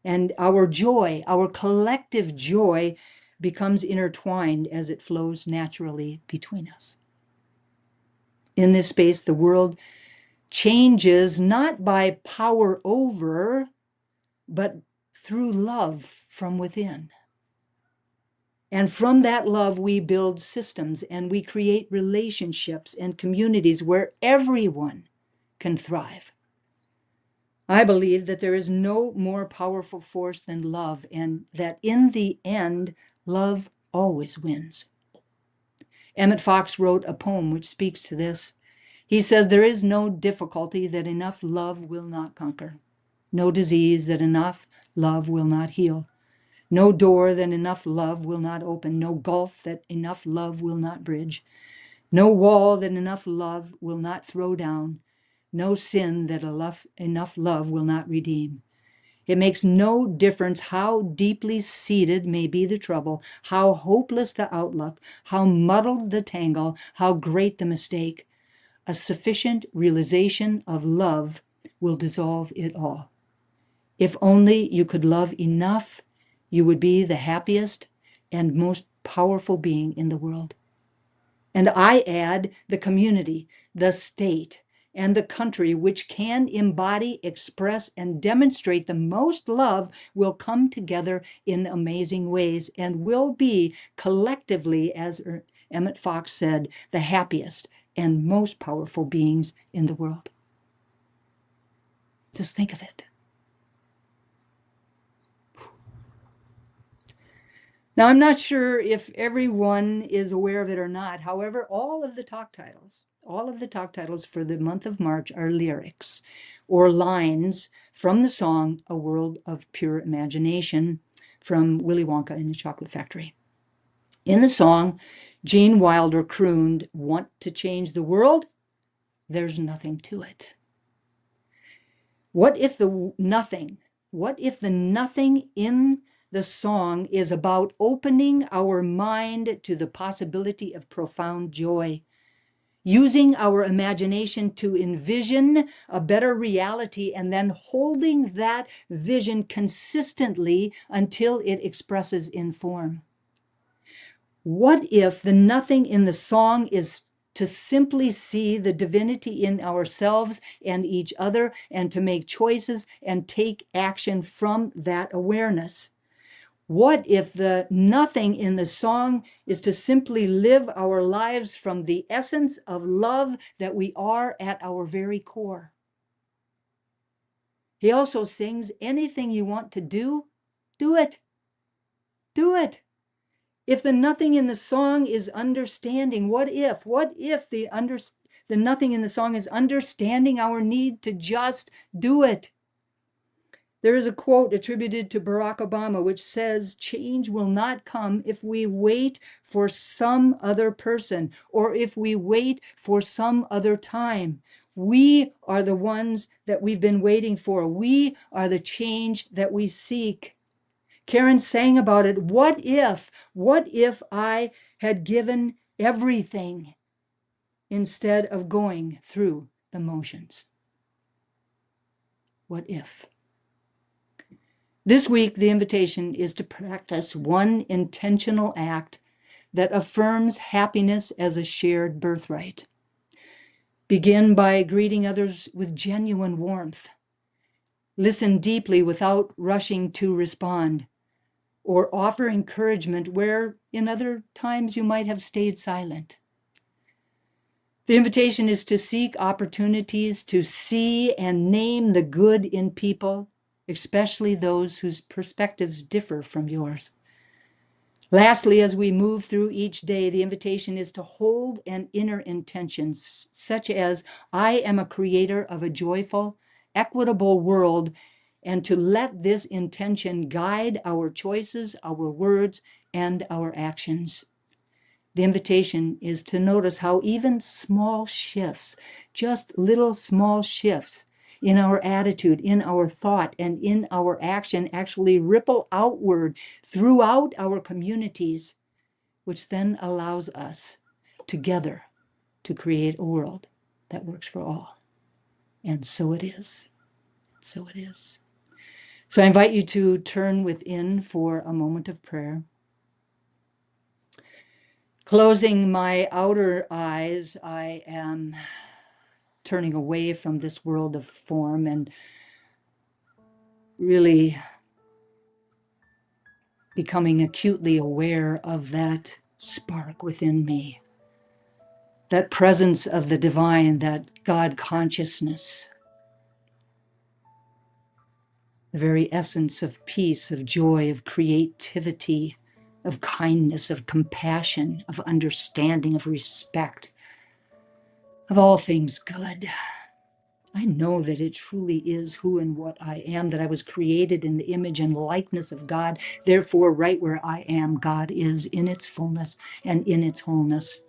Speaker 5: and our joy, our collective joy, becomes intertwined as it flows naturally between us. In this space, the world changes not by power over, but through love from within. And from that love, we build systems and we create relationships and communities where everyone can thrive. I believe that there is no more powerful force than love, and that in the end, love always wins. Emmett Fox wrote a poem which speaks to this. He says, "There is no difficulty that enough love will not conquer, no disease that enough love will not heal, no door that enough love will not open, no gulf that enough love will not bridge, no wall that enough love will not throw down, no sin that enough love will not redeem. It makes no difference how deeply seated may be the trouble, how hopeless the outlook, how muddled the tangle, how great the mistake. A sufficient realization of love will dissolve it all. If only you could love enough, you would be the happiest and most powerful being in the world." And I add the community, the state, and the country which can embody, express, and demonstrate the most love will come together in amazing ways and will be collectively, as Emmett Fox said, the happiest and most powerful beings in the world. Just think of it. Now, I'm not sure if everyone is aware of it or not. However, all of the talk titles for the month of March are lyrics or lines from the song A World of Pure Imagination from Willy Wonka and the Chocolate Factory. In the song, Gene Wilder crooned, "Want to change the world? There's nothing to it." What if the nothing in the song is about opening our mind to the possibility of profound joy, using our imagination to envision a better reality and then holding that vision consistently until it expresses in form? What if the nothing in the song is to simply see the divinity in ourselves and each other and to make choices and take action from that awareness? What if the nothing in the song is to simply live our lives from the essence of love that we are at our very core? He also sings, "Anything you want to do, do it. Do it." If the nothing in the song is understanding, what if the nothing in the song is understanding our need to just do it? There is a quote attributed to Barack Obama which says, "Change will not come if we wait for some other person or if we wait for some other time. We are the ones that we've been waiting for. We are the change that we seek." Karen sang about it. What if I had given everything instead of going through the motions? What if? This week, the invitation is to practice one intentional act that affirms happiness as a shared birthright. Begin by greeting others with genuine warmth. Listen deeply without rushing to respond, or offer encouragement where in other times you might have stayed silent. The invitation is to seek opportunities to see and name the good in people, especially those whose perspectives differ from yours. Lastly, as we move through each day, the invitation is to hold an inner intention, such as, "I am a creator of a joyful, equitable world," and to let this intention guide our choices, our words, and our actions. The invitation is to notice how even small shifts, just little small shifts in our attitude, in our thought, and in our action actually ripple outward throughout our communities, which then allows us together to create a world that works for all. And so it is. So it is. So I invite you to turn within for a moment of prayer. Closing my outer eyes, I am turning away from this world of form and really becoming acutely aware of that spark within me, that presence of the divine, that God consciousness, the very essence of peace, of joy, of creativity, of kindness, of compassion, of understanding, of respect, of all things good. I know that it truly is who and what I am, that I was created in the image and likeness of God. Therefore, right where I am, God is in its fullness and in its wholeness.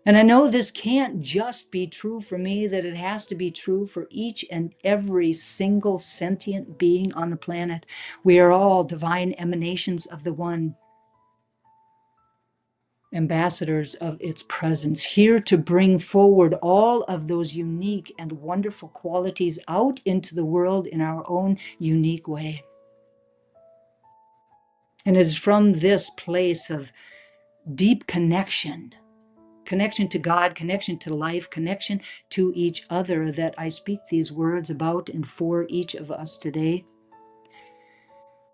Speaker 5: And I know this can't just be true for me, that it has to be true for each and every single sentient being on the planet. We are all divine emanations of the One, ambassadors of its presence, here to bring forward all of those unique and wonderful qualities out into the world in our own unique way. And it's from this place of deep connection to God, connection to life, connection to each other, that I speak these words about and for each of us today.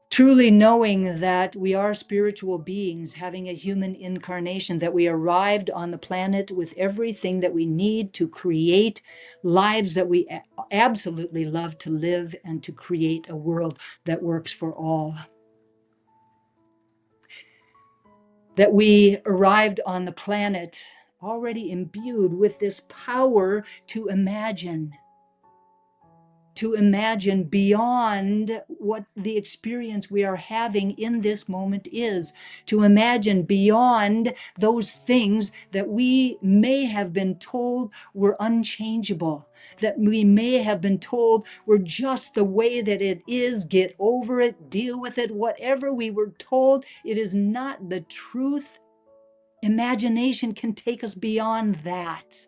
Speaker 5: Truly knowing that we are spiritual beings having a human incarnation, that we arrived on the planet with everything that we need to create lives that we absolutely love to live, and to create a world that works for all. That we arrived on the planet already imbued with this power to imagine beyond what the experience we are having in this moment is, to imagine beyond those things that we may have been told were unchangeable, that we may have been told were just the way that it is, get over it, deal with it, whatever we were told, it is not the truth. Imagination can take us beyond that.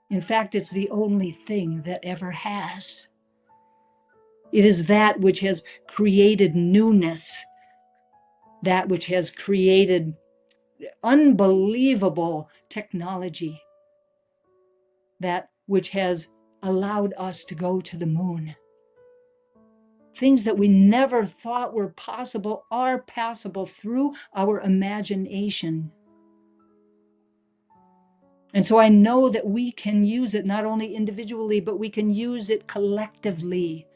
Speaker 5: In fact, it's the only thing that ever has. It is that which has created newness, that which has created unbelievable technology, that which has allowed us to go to the moon. Things that we never thought were possible are possible through our imagination. And so I know that we can use it not only individually, but we can use it collectively.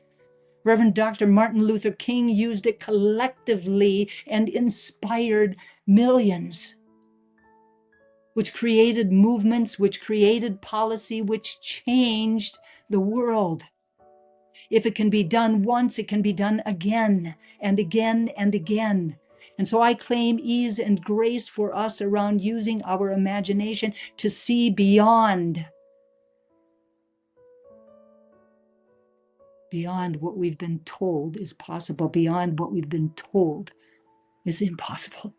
Speaker 5: Reverend Dr. Martin Luther King used it collectively and inspired millions, which created movements, which created policy, which changed the world. If it can be done once, it can be done again and again and again. And so I claim ease and grace for us around using our imagination to see beyond what we've been told is possible, beyond what we've been told is impossible.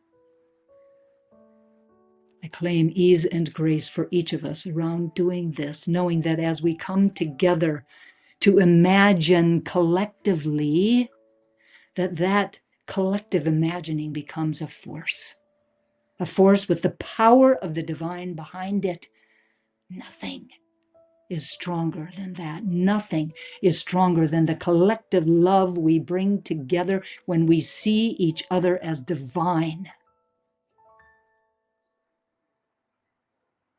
Speaker 5: I claim ease and grace for each of us around doing this, knowing that as we come together to imagine collectively, that collective imagining becomes a force with the power of the divine behind it. Nothing is stronger than that. Nothing is stronger than the collective love we bring together when we see each other as divine.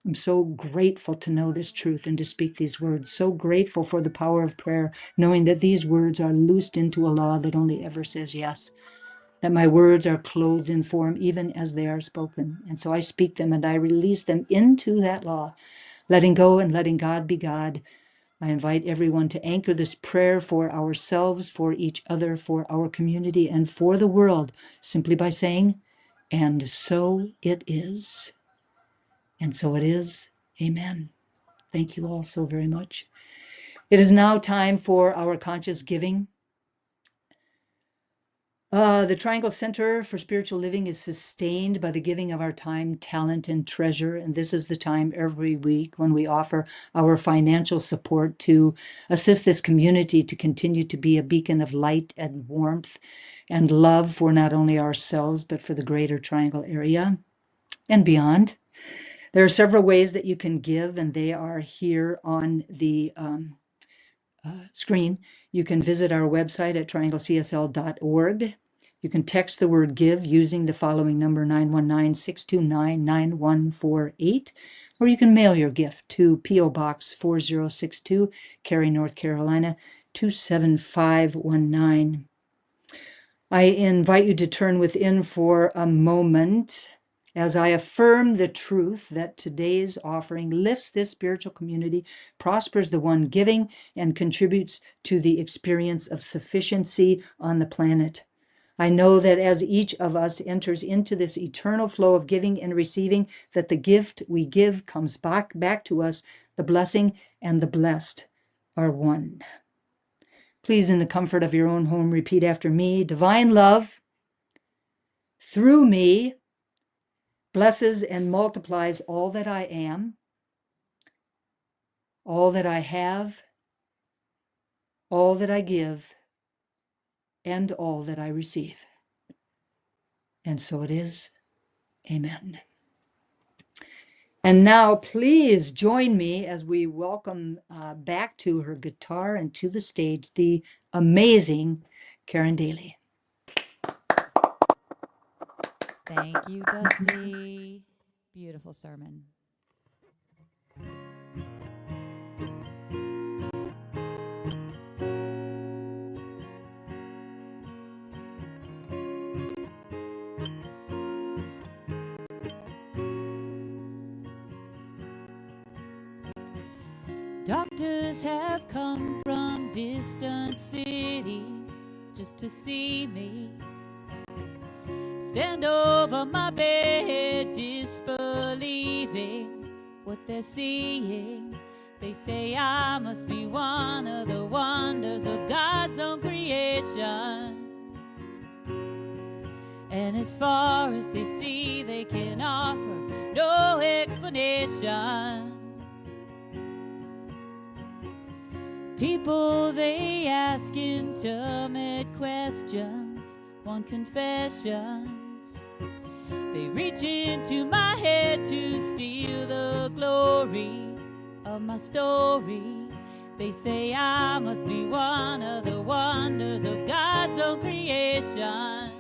Speaker 5: I'm so grateful to know this truth and to speak these words. So grateful for the power of prayer, knowing that these words are loosed into a law that only ever says yes. That my words are clothed in form even as they are spoken. And so I speak them and I release them into that law, letting go and letting God be God. I invite everyone to anchor this prayer for ourselves, for each other, for our community, and for the world, simply by saying, and so it is. And so it is. Amen. Thank you all so very much. It is now time for our conscious giving. The Triangle Center for Spiritual Living is sustained by the giving of our time, talent, and treasure. And this is the time every week when we offer our financial support to assist this community to continue to be a beacon of light and warmth and love for not only ourselves, but for the greater Triangle area and beyond. There are several ways that you can give, and they are here on the screen. You can visit our website at trianglecsl.org. You can text the word give using the following number, 919-629-9148, or you can mail your gift to PO Box 4062, Cary, North Carolina, 27519. I invite you to turn within for a moment as I affirm the truth that today's offering lifts this spiritual community, prospers the one giving, and contributes to the experience of sufficiency on the planet. I know that as each of us enters into this eternal flow of giving and receiving, that the gift we give comes back to us. The blessing and the blessed are one. Please, in the comfort of your own home, repeat after me. Divine love, through me, blesses and multiplies all that I am, all that I have, all that I give, and all that I receive. And so it is. Amen. And now, please join me as we welcome back to her guitar and to the stage the amazing Karen Daly.
Speaker 2: Thank you, Dusty. Beautiful sermon. Doctors have come from distant cities just to see me. Stand over my bed, disbelieving what they're seeing. They say I must be one of the wonders of God's own creation. And as far as they see, they can offer no explanation. People, they ask intimate questions, want confessions. They reach into my head to steal the glory of my story. They say I must be one of the wonders of God's own creation.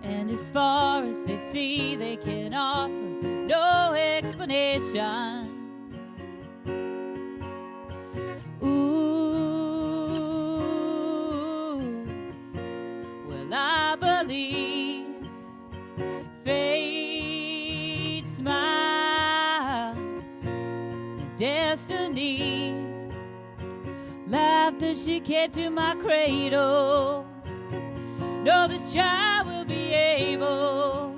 Speaker 2: And as far as they see, they can offer no explanation. I believe fate smiled and destiny laughed as she came to my cradle. No, this child will be able,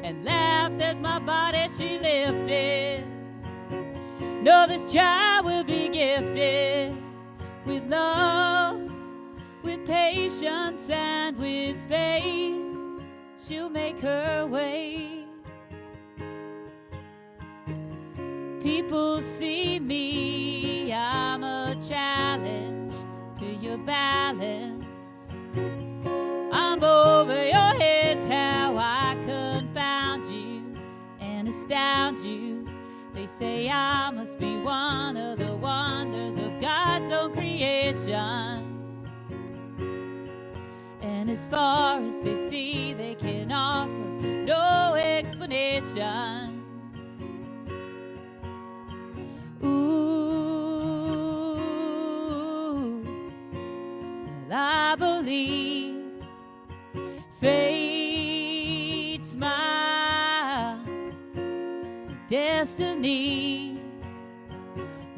Speaker 2: and laughed as my body she lifted. No, this child will be gifted with love, with patience and with faith. She'll make her way. People see me, I'm a challenge to your balance. I'm over your heads, how I confound you and astound you. They say I must be one of the wonders of God's own creation. And as far as they see, they can offer no explanation. Ooh, well, I believe fate smiled, destiny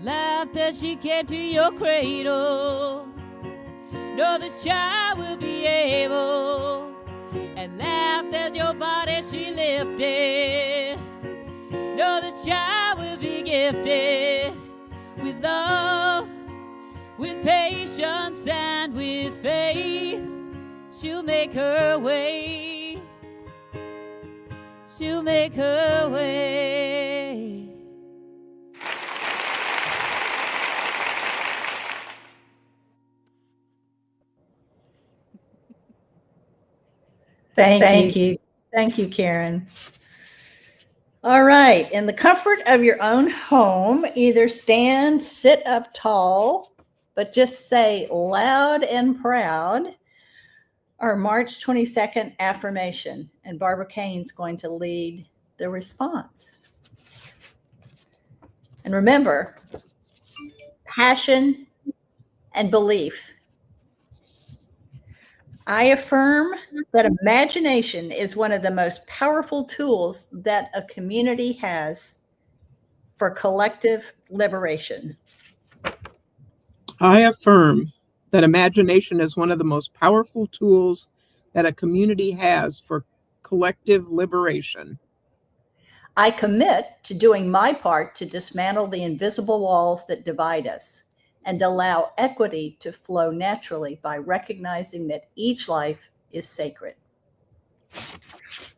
Speaker 2: laughed as she came to your cradle. No, this child will be able, and laughed as your body she lifted. No, this child will be gifted with love, with patience and with faith. She'll make her way. She'll make her way.
Speaker 7: Thank you. Thank you, Karen. All right. In the comfort of your own home, either stand, sit up tall, but just say loud and proud our March 22nd affirmation. And Barbara Kane's going to lead the response. And remember, passion and belief I affirm that imagination is one of the most powerful tools that a community has for collective liberation.
Speaker 1: I affirm that imagination is one of the most powerful tools that a community has for collective liberation.
Speaker 7: I commit to doing my part to dismantle the invisible walls that divide us and allow equity to flow naturally by recognizing that each life is sacred.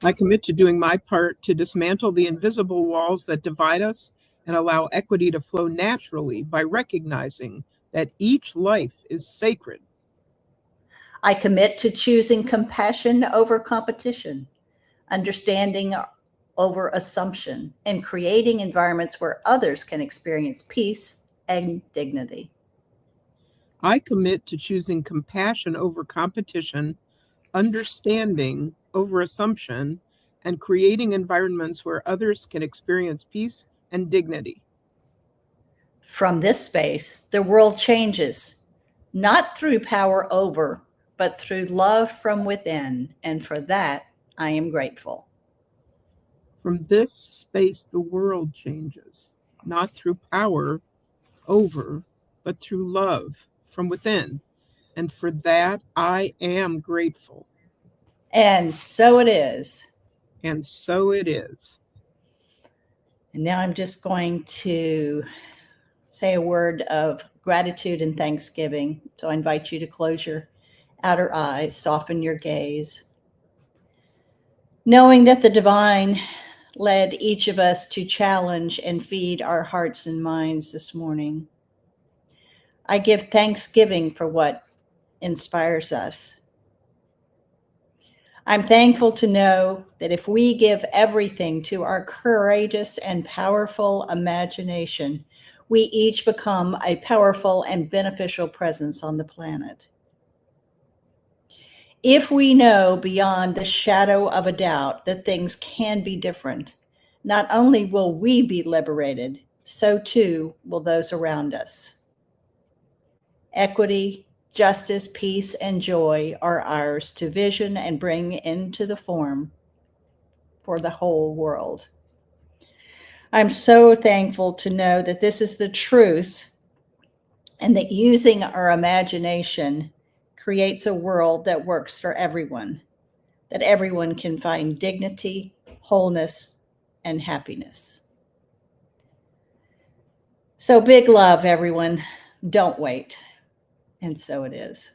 Speaker 1: I commit to doing my part to dismantle the invisible walls that divide us and allow equity to flow naturally by recognizing that each life is sacred.
Speaker 7: I commit to choosing compassion over competition, understanding over assumption, and creating environments where others can experience peace and dignity.
Speaker 1: I commit to choosing compassion over competition, understanding over assumption, and creating environments where others can experience peace and dignity.
Speaker 7: From this space, the world changes, not through power over, but through love from within. And for that, I am grateful.
Speaker 1: From this space, the world changes, not through power over, but through love from within. And for that, I am grateful.
Speaker 7: And so it is.
Speaker 1: And so it is.
Speaker 7: And now I'm just going to say a word of gratitude and thanksgiving. So I invite you to close your outer eyes, soften your gaze, knowing that the divine led each of us to challenge and feed our hearts and minds this morning. I give thanksgiving for what inspires us. I'm thankful to know that if we give everything to our courageous and powerful imagination, we each become a powerful and beneficial presence on the planet. If we know beyond the shadow of a doubt that things can be different, not only will we be liberated, so too will those around us. Equity, justice, peace, and joy are ours to vision and bring into the form for the whole world. I'm so thankful to know that this is the truth and that using our imagination creates a world that works for everyone, that everyone can find dignity, wholeness, and happiness. So big love, everyone. Don't wait. And so it is.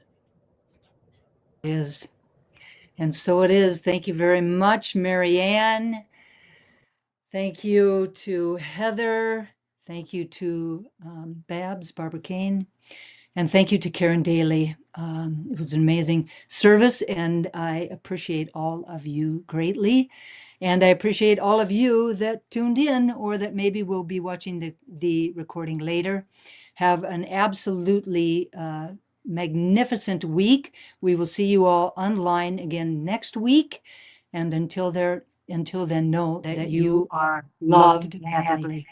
Speaker 5: And so it is. Thank you very much, Marianne. Thank you to Heather. Thank you to Babs, Barbara Kane. And thank you to Karen Daly. It was an amazing service, and I appreciate all of you greatly. And I appreciate all of you that tuned in or that maybe will be watching the recording later. Have an absolutely magnificent week. We will see you all online again next week. And until then, know that you are loved happily.